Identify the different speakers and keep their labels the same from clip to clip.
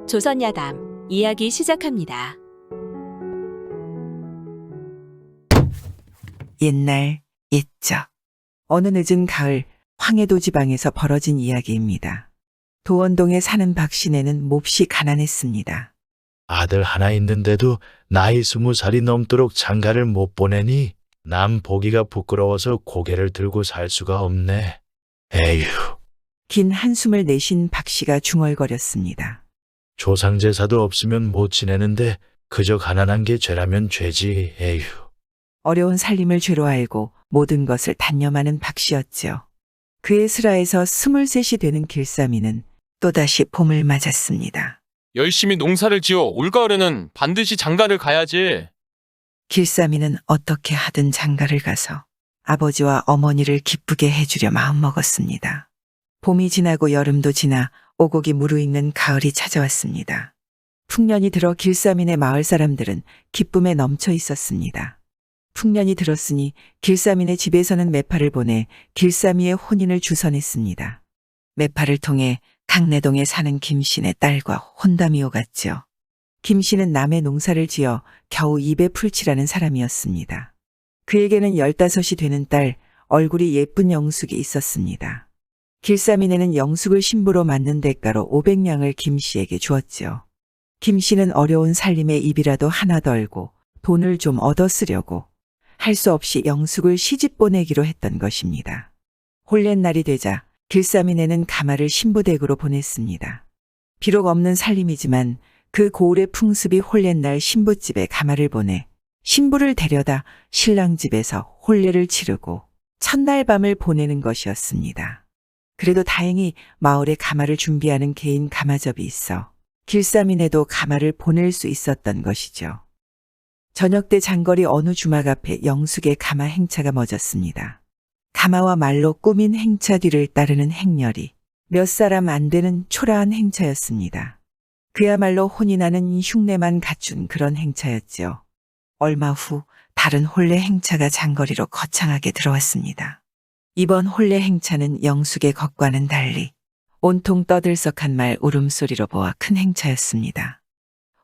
Speaker 1: 조선야담 이야기 시작합니다.
Speaker 2: 옛날 옛적 어느 늦은 가을 황해도 지방에서 벌어진 이야기입니다. 도원동에 사는 박씨네는 몹시 가난했습니다.
Speaker 3: 아들 하나 있는데도 나이 20살이 넘도록 장가를 못 보내니 남 보기가 부끄러워서 고개를 들고 살 수가 없네. 에휴,
Speaker 2: 긴 한숨을 내쉰 박씨가 중얼거렸습니다.
Speaker 3: 조상제사도 없으면 못 지내는데 그저 가난한 게 죄라면 죄지. 에휴.
Speaker 2: 어려운 살림을 죄로 알고 모든 것을 단념하는 박씨였지요. 그의 슬하에서 23이 되는 길삼이는 또다시 봄을 맞았습니다.
Speaker 4: 열심히 농사를 지어 올가을에는 반드시 장가를 가야지.
Speaker 2: 길삼이는 어떻게 하든 장가를 가서 아버지와 어머니를 기쁘게 해주려 마음먹었습니다. 봄이 지나고 여름도 지나 오곡이 무르익는 가을이 찾아왔습니다. 풍년이 들어 길삼이네 마을 사람들은 기쁨에 넘쳐 있었습니다. 풍년이 들었으니 길삼이네 집에서는 매파를 보내 길삼이의 혼인을 주선했습니다. 매파를 통해 강내동에 사는 김씨네 딸과 혼담이 오갔지요. 김씨는 남의 농사를 지어 겨우 입에 풀칠하는 사람이었습니다. 그에게는 15이 되는 딸, 얼굴이 예쁜 영숙이 있었습니다. 길삼이네는 영숙을 신부로 맞는 대가로 500냥을 김씨에게 주었지요. 김씨는 어려운 살림에 입이라도 하나 덜고 돈을 좀 얻어 쓰려고 할 수 없이 영숙을 시집 보내기로 했던 것입니다. 혼례날이 되자 길삼이네는 가마를 신부댁으로 보냈습니다. 비록 없는 살림이지만 그 고을의 풍습이 혼례날 신부집에 가마를 보내 신부를 데려다 신랑 집에서 혼례를 치르고 첫날 밤을 보내는 것이었습니다. 그래도 다행히 마을에 가마를 준비하는 개인 가마접이 있어 길삼이네도 가마를 보낼 수 있었던 것이죠. 저녁 때 장거리 어느 주막 앞에 영숙의 가마 행차가 멎었습니다. 가마와 말로 꾸민 행차 뒤를 따르는 행렬이 몇 사람 안 되는 초라한 행차였습니다. 그야말로 혼인하는 흉내만 갖춘 그런 행차였지요. 얼마 후 다른 혼례 행차가 장거리로 거창하게 들어왔습니다. 이번 혼례 행차는 영숙의 것과는 달리 온통 떠들썩한 말 울음소리로 보아 큰 행차였습니다.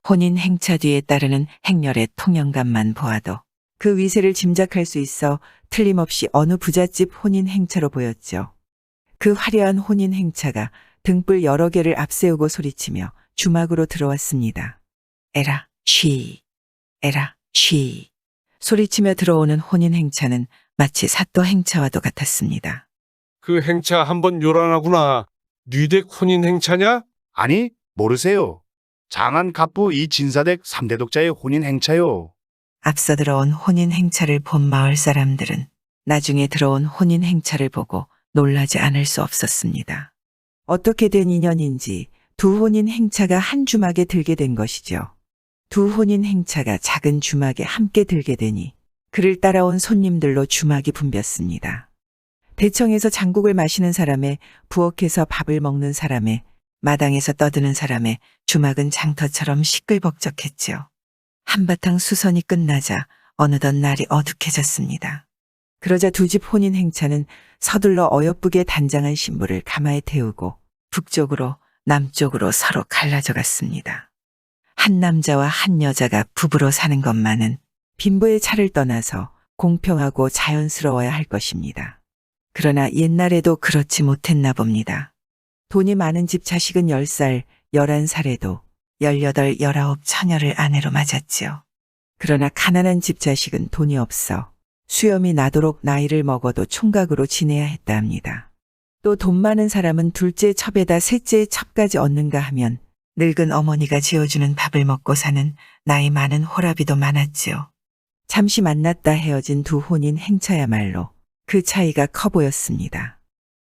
Speaker 2: 혼인 행차 뒤에 따르는 행렬의 통영감만 보아도 그 위세를 짐작할 수 있어 틀림없이 어느 부잣집 혼인 행차로 보였죠. 그 화려한 혼인 행차가 등불 여러 개를 앞세우고 소리치며 주막으로 들어왔습니다. 에라, 쉬, 에라, 쉬. 소리치며 들어오는 혼인 행차는 마치 사또 행차와도 같았습니다.
Speaker 5: 그 행차 한번 요란하구나. 뉘댁 혼인 행차냐?
Speaker 6: 아니, 모르세요. 장안 갑부 이 진사댁 3대 독자의 혼인 행차요.
Speaker 2: 앞서 들어온 혼인 행차를 본 마을 사람들은 나중에 들어온 혼인 행차를 보고 놀라지 않을 수 없었습니다. 어떻게 된 인연인지 두 혼인 행차가 한 주막에 들게 된 것이죠. 두 혼인 행차가 작은 주막에 함께 들게 되니 그를 따라온 손님들로 주막이 붐볐습니다. 대청에서 장국을 마시는 사람에, 부엌에서 밥을 먹는 사람에, 마당에서 떠드는 사람의 주막은 장터처럼 시끌벅적했지요. 한바탕 수선이 끝나자 어느덧 날이 어둑해졌습니다. 그러자 두 집 혼인 행차는 서둘러 어여쁘게 단장한 신부를 가마에 태우고 북쪽으로 남쪽으로 서로 갈라져 갔습니다. 한 남자와 한 여자가 부부로 사는 것만은 빈부의 차를 떠나서 공평하고 자연스러워야 할 것입니다. 그러나 옛날에도 그렇지 못했나 봅니다. 돈이 많은 집 자식은 10살, 11살에도 18, 19 처녀를 아내로 맞았지요. 그러나 가난한 집 자식은 돈이 없어 수염이 나도록 나이를 먹어도 총각으로 지내야 했다 합니다. 또 돈 많은 사람은 둘째 첩에다 셋째 첩까지 얻는가 하면 늙은 어머니가 지어주는 밥을 먹고 사는 나이 많은 호라비도 많았지요. 잠시 만났다 헤어진 두 혼인 행차야말로 그 차이가 커 보였습니다.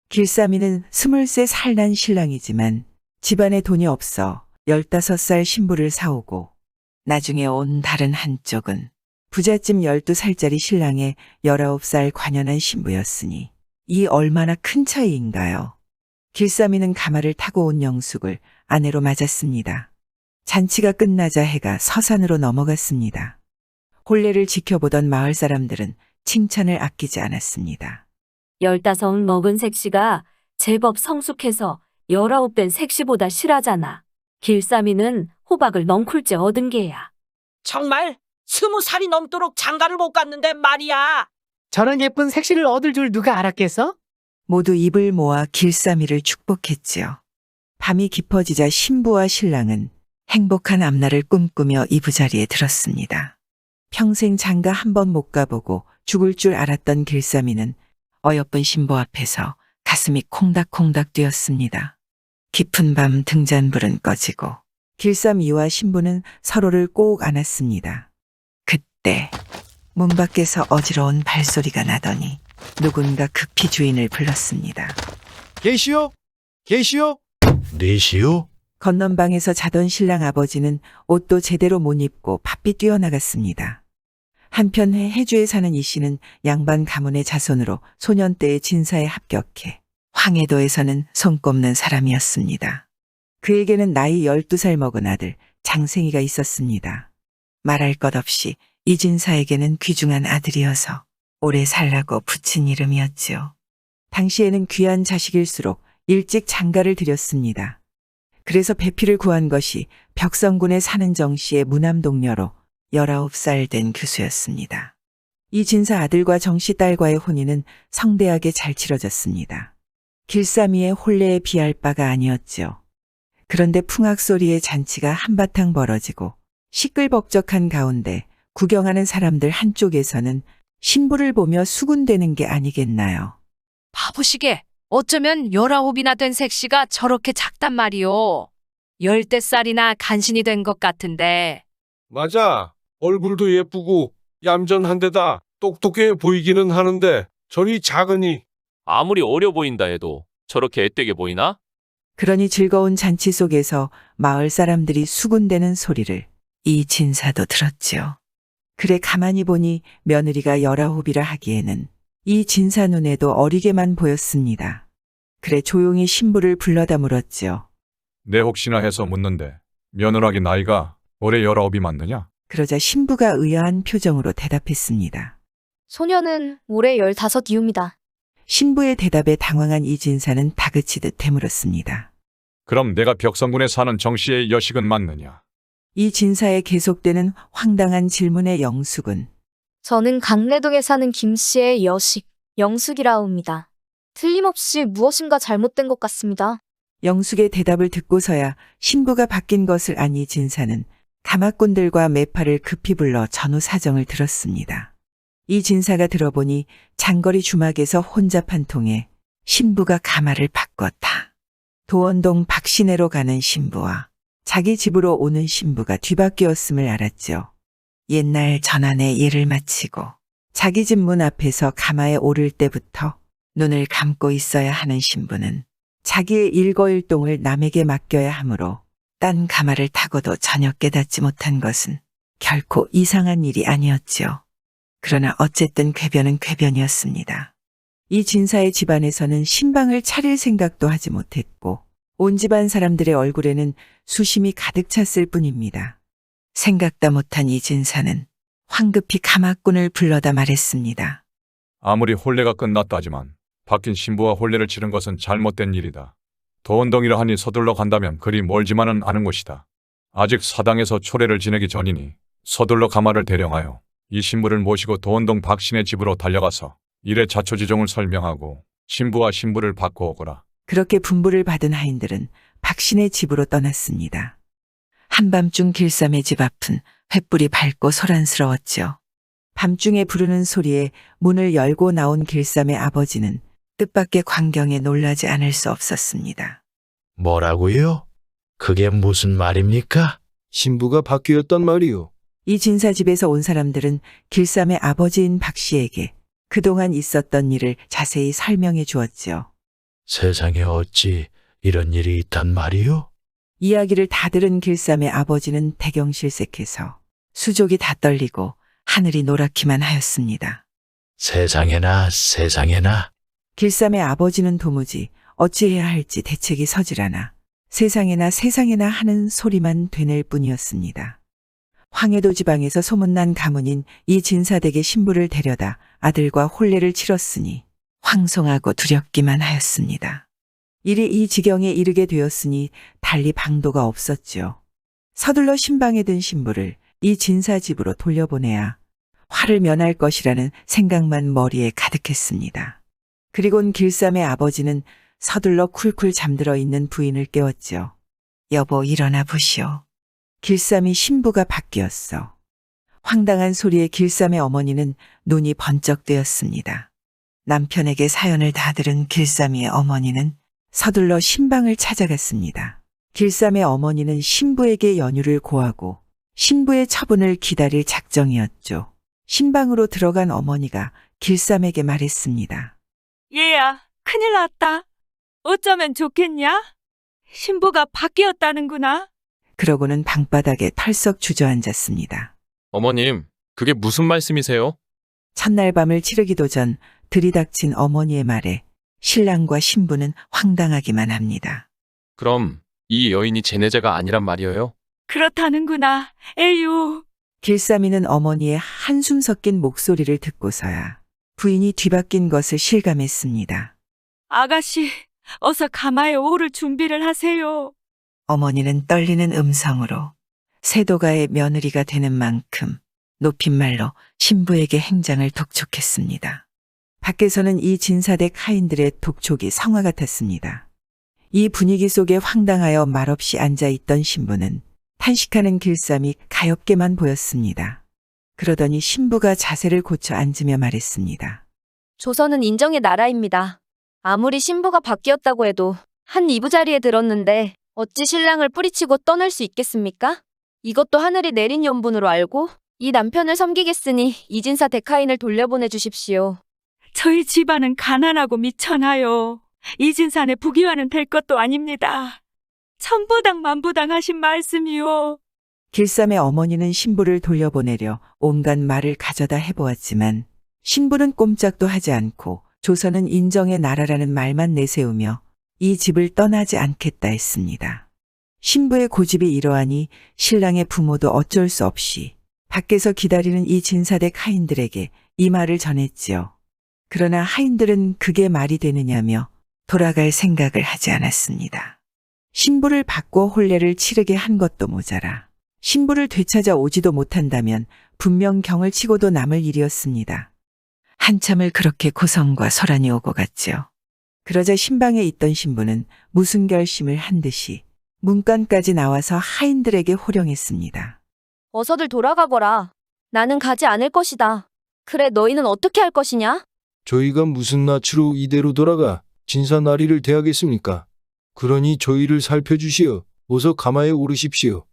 Speaker 2: 길삼이는 23살 난 신랑이지만 집안에 돈이 없어 15살 신부를 사오고 나중에 온 다른 한쪽은 부잣집 12살짜리 신랑의 19살 관연한 신부였으니 이 얼마나 큰 차이인가요? 길삼이는 가마를 타고 온 영숙을 아내로 맞았습니다. 잔치가 끝나자 해가 서산으로 넘어갔습니다. 혼례를 지켜보던 마을 사람들은 칭찬을 아끼지 않았습니다.
Speaker 1: 15 먹은 색시가 제법 성숙해서 19뺀 색시보다 실하잖아. 길쌈이는 호박을 넝쿨째 얻은 게야.
Speaker 7: 정말 20살이 넘도록 장가를 못 갔는데 말이야.
Speaker 8: 저런 예쁜 색시를 얻을 줄 누가 알았겠어?
Speaker 2: 모두 입을 모아 길쌈이를 축복했지요. 밤이 깊어지자 신부와 신랑은 행복한 앞날을 꿈꾸며 이부자리에 들었습니다. 평생 장가 한 번 못 가보고 죽을 줄 알았던 길쌈이는 어여쁜 신부 앞에서 가슴이 콩닥콩닥 뛰었습니다. 깊은 밤 등잔불은 꺼지고 길쌈이와 신부는 서로를 꼭 안았습니다. 그때 문 밖에서 어지러운 발소리가 나더니 누군가 급히 주인을 불렀습니다.
Speaker 6: 계시오? 계시오?
Speaker 3: 니시오?
Speaker 2: 건넌방에서 자던 신랑 아버지는 옷도 제대로 못 입고 바삐 뛰어나갔습니다. 한편 해주에 사는 이 씨는 양반 가문의 자손으로 소년 때의 진사에 합격해 황해도에서는 손꼽는 사람이었습니다. 그에게는 나이 12살 먹은 아들 장생이가 있었습니다. 말할 것 없이 이 진사에게는 귀중한 아들이어서 오래 살라고 붙인 이름이었지요. 당시에는 귀한 자식일수록 일찍 장가를 드렸습니다. 그래서 배필을 구한 것이 벽성군에 사는 정 씨의 무남동녀로 19살 된 교수였습니다. 이 진사 아들과 정 씨 딸과의 혼인은 성대하게 잘 치러졌습니다. 길쌈이의 혼례에 비할 바가 아니었죠. 그런데 풍악소리의 잔치가 한바탕 벌어지고 시끌벅적한 가운데 구경하는 사람들 한쪽에서는 신부를 보며 수군대는 게 아니겠나요?
Speaker 9: 바보시게 어쩌면 19이나 된 색시가 저렇게 작단 말이오. 10대살이나 간신히 된 것 같은데.
Speaker 5: 맞아. 얼굴도 예쁘고 얌전한데다 똑똑해 보이기는 하는데 저리 작으니.
Speaker 4: 아무리 어려 보인다 해도 저렇게 앳되게 보이나?
Speaker 2: 그러니 즐거운 잔치 속에서 마을 사람들이 수군대는 소리를 이 진사도 들었지요. 그래 가만히 보니 며느리가 19이라 하기에는 이 진사 눈에도 어리게만 보였습니다. 그래 조용히 신부를 불러다 물었지요.
Speaker 10: 내 혹시나 해서 묻는데 며느라기 나이가 올해 19이 맞느냐?
Speaker 2: 그러자 신부가 의아한 표정으로 대답했습니다.
Speaker 11: 소녀는 올해 15이옵니다.
Speaker 2: 신부의 대답에 당황한 이 진사는 다그치듯 되물었습니다.
Speaker 10: 그럼 내가 벽성군에 사는 정씨의 여식은 맞느냐?
Speaker 2: 이 진사의 계속되는 황당한 질문의 영숙은
Speaker 11: 저는 강내동에 사는 김씨의 여식, 영숙이라옵니다. 틀림없이 무엇인가 잘못된 것 같습니다.
Speaker 2: 영숙의 대답을 듣고서야 신부가 바뀐 것을 안 이 진사는 가마꾼들과 매파를 급히 불러 전후 사정을 들었습니다. 이 진사가 들어보니 장거리 주막에서 혼잡 한 통에 신부가 가마를 바꿨다. 도원동 박시내로 가는 신부와 자기 집으로 오는 신부가 뒤바뀌었음을 알았죠. 옛날 전환의 일을 마치고 자기 집 문 앞에서 가마에 오를 때부터 눈을 감고 있어야 하는 신부는 자기의 일거일동을 남에게 맡겨야 하므로 딴 가마를 타고도 전혀 깨닫지 못한 것은 결코 이상한 일이 아니었지요. 그러나 어쨌든 궤변은 궤변이었습니다. 이 진사의 집안에서는 신방을 차릴 생각도 하지 못했고 온 집안 사람들의 얼굴에는 수심이 가득 찼을 뿐입니다. 생각도 못한 이 진사는 황급히 가마꾼을 불러다 말했습니다.
Speaker 10: 아무리 혼례가 끝났다지만 바뀐 신부와 혼례를 치른 것은 잘못된 일이다. 도원동이라 하니 서둘러 간다면 그리 멀지만은 않은 곳이다. 아직 사당에서 초례를 지내기 전이니 서둘러 가마를 대령하여 이 신부를 모시고 도원동 박신의 집으로 달려가서 일의 자초지종을 설명하고 신부와 신부를 받고 오거라.
Speaker 2: 그렇게 분부를 받은 하인들은 박신의 집으로 떠났습니다. 한밤중 길쌈의 집 앞은 횃불이 밝고 소란스러웠죠. 밤중에 부르는 소리에 문을 열고 나온 길쌈의 아버지는 뜻밖의 광경에 놀라지 않을 수 없었습니다.
Speaker 3: 뭐라고요? 그게 무슨 말입니까?
Speaker 5: 신부가 바뀌었단 말이오.
Speaker 2: 이 진사 집에서 온 사람들은 길쌈의 아버지인 박 씨에게 그동안 있었던 일을 자세히 설명해 주었지요.
Speaker 3: 세상에 어찌 이런 일이 있단 말이요?
Speaker 2: 이야기를 다 들은 길쌈의 아버지는 대경실색해서 수족이 다 떨리고 하늘이 노랗기만 하였습니다.
Speaker 3: 세상에나 세상에나.
Speaker 2: 길쌈의 아버지는 도무지 어찌해야 할지 대책이 서질 않아 세상에나 세상에나 하는 소리만 되낼 뿐이었습니다. 황해도 지방에서 소문난 가문인 이 진사댁의 신부를 데려다 아들과 혼례를 치렀으니 황송하고 두렵기만 하였습니다. 일이 이 지경에 이르게 되었으니 달리 방도가 없었죠. 서둘러 신방에 든 신부를 이 진사 집으로 돌려보내야 화를 면할 것이라는 생각만 머리에 가득했습니다. 그리곤 길쌈의 아버지는 서둘러 쿨쿨 잠들어 있는 부인을 깨웠죠. 여보, 일어나 보시오. 길쌈이 신부가 바뀌었어. 황당한 소리에 길쌈의 어머니는 눈이 번쩍 뜨였습니다. 남편에게 사연을 다 들은 길쌈이의 어머니는 서둘러 신방을 찾아갔습니다. 길쌈의 어머니는 신부에게 연유를 고하고 신부의 처분을 기다릴 작정이었죠. 신방으로 들어간 어머니가 길쌈에게 말했습니다.
Speaker 1: 얘야, 큰일 났다. 어쩌면 좋겠냐? 신부가 바뀌었다는구나.
Speaker 2: 그러고는 방바닥에 털썩 주저앉았습니다.
Speaker 4: 어머님, 그게 무슨 말씀이세요?
Speaker 2: 첫날 밤을 치르기도 전 들이닥친 어머니의 말에 신랑과 신부는 황당하기만 합니다.
Speaker 4: 그럼 이 여인이 제네자가 아니란 말이에요?
Speaker 1: 그렇다는구나. 에휴.
Speaker 2: 길쌈이는 어머니의 한숨 섞인 목소리를 듣고서야 부인이 뒤바뀐 것을 실감했습니다.
Speaker 1: 아가씨, 어서 가마에 오를 준비를 하세요.
Speaker 2: 어머니는 떨리는 음성으로 세도가의 며느리가 되는 만큼 높임말로 신부에게 행장을 독촉했습니다. 밖에서는 이 진사댁 하인들의 독촉이 성화 같았습니다. 이 분위기 속에 황당하여 말없이 앉아있던 신부는 탄식하는 길쌈이 가엾게만 보였습니다. 그러더니 신부가 자세를 고쳐 앉으며 말했습니다.
Speaker 11: 조선은 인정의 나라입니다. 아무리 신부가 바뀌었다고 해도 한 이부자리에 들었는데 어찌 신랑을 뿌리치고 떠날 수 있겠습니까? 이것도 하늘이 내린 연분으로 알고 이 남편을 섬기겠으니 이진사 덱하인을 돌려보내 주십시오.
Speaker 1: 저희 집안은 가난하고 미천하요. 이진산의 부귀와는 될 것도 아닙니다. 천부당 만부당 하신 말씀이요.
Speaker 2: 길쌈의 어머니는 신부를 돌려보내려 온갖 말을 가져다 해보았지만 신부는 꼼짝도 하지 않고 조선은 인정의 나라라는 말만 내세우며 이 집을 떠나지 않겠다 했습니다. 신부의 고집이 이러하니 신랑의 부모도 어쩔 수 없이 밖에서 기다리는 이 진사댁 하인들에게 이 말을 전했지요. 그러나 하인들은 그게 말이 되느냐며 돌아갈 생각을 하지 않았습니다. 신부를 바꿔 혼례를 치르게 한 것도 모자라 신부를 되찾아 오지도 못한다면 분명 경을 치고도 남을 일이었습니다. 한참을 그렇게 고성과 소란이 오고 갔죠. 그러자 신방에 있던 신부는 무슨 결심을 한 듯이 문간까지 나와서 하인들에게 호령했습니다.
Speaker 11: 어서들 돌아가거라. 나는 가지 않을 것이다. 그래, 너희는 어떻게 할 것이냐?
Speaker 5: 저희가 무슨 낯으로 이대로 돌아가 진사나리를 대하겠습니까? 그러니 저희를 살펴주시어 어서 가마에 오르십시오.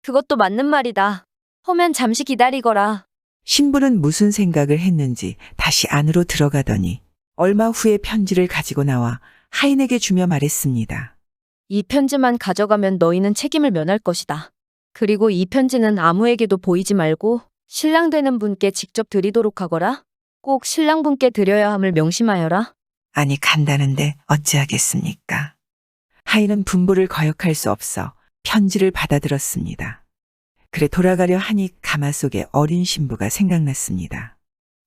Speaker 11: 그것도 맞는 말이다. 허면 잠시 기다리거라.
Speaker 2: 신부는 무슨 생각을 했는지 다시 안으로 들어가더니 얼마 후에 편지를 가지고 나와 하인에게 주며 말했습니다.
Speaker 11: 이 편지만 가져가면 너희는 책임을 면할 것이다. 그리고 이 편지는 아무에게도 보이지 말고 신랑 되는 분께 직접 드리도록 하거라. 꼭 신랑분께 드려야 함을 명심하여라.
Speaker 2: 아니, 간다는데 어찌하겠습니까? 하인은 분부를 거역할 수 없어 편지를 받아들었습니다. 그래 돌아가려 하니 가마 속에 어린 신부가 생각났습니다.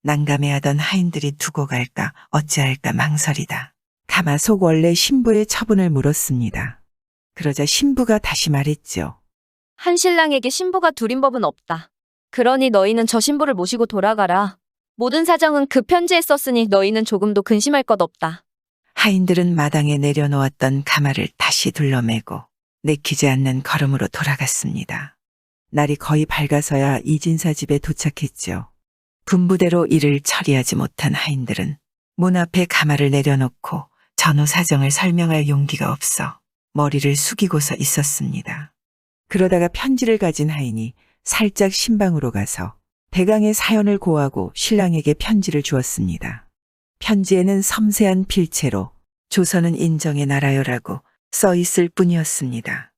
Speaker 2: 난감해하던 하인들이 두고 갈까 어찌할까 망설이다. 가마 속 원래 신부의 처분을 물었습니다. 그러자 신부가 다시 말했죠.
Speaker 11: 한 신랑에게 신부가 둘인 법은 없다. 그러니 너희는 저 신부를 모시고 돌아가라. 모든 사정은 그 편지에 썼으니 너희는 조금도 근심할 것 없다.
Speaker 2: 하인들은 마당에 내려놓았던 가마를 다시 둘러매고 내키지 않는 걸음으로 돌아갔습니다. 날이 거의 밝아서야 이진사 집에 도착했죠. 분부대로 일을 처리하지 못한 하인들은 문 앞에 가마를 내려놓고 전후 사정을 설명할 용기가 없어 머리를 숙이고서 있었습니다. 그러다가 편지를 가진 하인이 살짝 신방으로 가서 대강의 사연을 고하고 신랑에게 편지를 주었습니다. 편지에는 섬세한 필체로 조선은 인정의 나라요라고 써 있을 뿐이었습니다.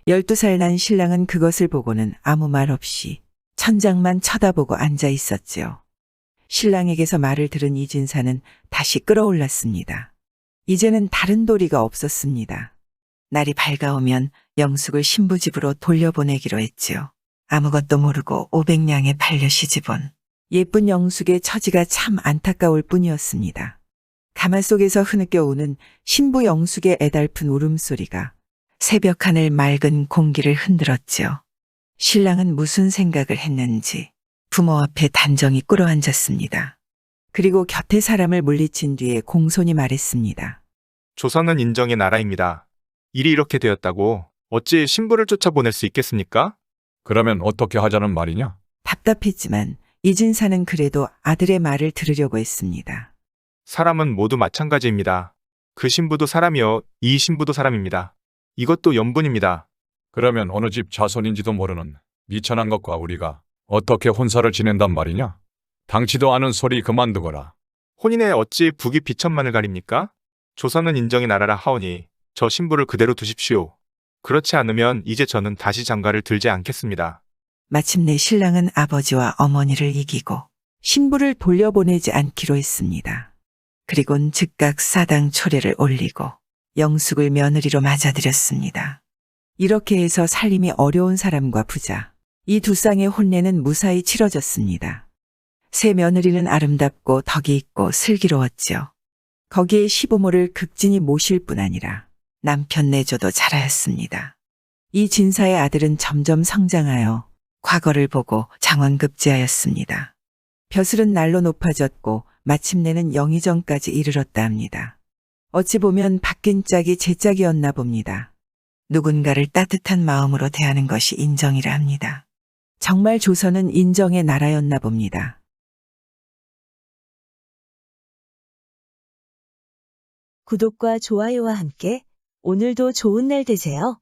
Speaker 2: 12살 난 신랑은 그것을 보고는 아무 말 없이 천장만 쳐다보고 앉아 있었지요. 신랑에게서 말을 들은 이진사는 다시 끌어올랐습니다. 이제는 다른 도리가 없었습니다. 날이 밝아오면 영숙을 신부 집으로 돌려보내기로 했지요. 아무것도 모르고 500냥에 팔려 시집온 예쁜 영숙의 처지가 참 안타까울 뿐이었습니다. 가마 속에서 흐느껴 오는 신부 영숙의 애달픈 울음소리가 새벽 하늘 맑은 공기를 흔들었지요. 신랑은 무슨 생각을 했는지 부모 앞에 단정히 꿇어앉았습니다. 그리고 곁에 사람을 물리친 뒤에 공손히 말했습니다.
Speaker 12: 조선은 인정의 나라입니다. 일이 이렇게 되었다고 어찌 신부를 쫓아보낼 수 있겠습니까?
Speaker 10: 그러면 어떻게 하자는 말이냐?
Speaker 2: 답답했지만 이진사는 그래도 아들의 말을 들으려고 했습니다.
Speaker 12: 사람은 모두 마찬가지입니다. 그 신부도 사람이요, 이 신부도 사람입니다. 이것도 연분입니다.
Speaker 10: 그러면 어느 집 자손인지도 모르는 미천한 것과 우리가 어떻게 혼사를 지낸단 말이냐? 당치도 않은 소리 그만두거라.
Speaker 12: 혼인에 어찌 북이 비천만을 가립니까? 조선은 인정의 나라라 하오니 저 신부를 그대로 두십시오. 그렇지 않으면 이제 저는 다시 장가를 들지 않겠습니다.
Speaker 2: 마침내 신랑은 아버지와 어머니를 이기고 신부를 돌려보내지 않기로 했습니다. 그리곤 즉각 사당 초례를 올리고 영숙을 며느리로 맞아들였습니다. 이렇게 해서 살림이 어려운 사람과 부자, 이 두 쌍의 혼례는 무사히 치러졌습니다. 새 며느리는 아름답고 덕이 있고 슬기로웠죠. 거기에 시부모를 극진히 모실 뿐 아니라 남편 내조도 잘하였습니다. 이 진사의 아들은 점점 성장하여 과거를 보고 장원급제하였습니다. 벼슬은 날로 높아졌고 마침내는 영의정까지 이르렀다 합니다. 어찌 보면 바뀐 짝이 제 짝이었나 봅니다. 누군가를 따뜻한 마음으로 대하는 것이 인정이라 합니다. 정말 조선은 인정의 나라였나 봅니다.
Speaker 13: 구독과 좋아요와 함께 오늘도 좋은 날 되세요.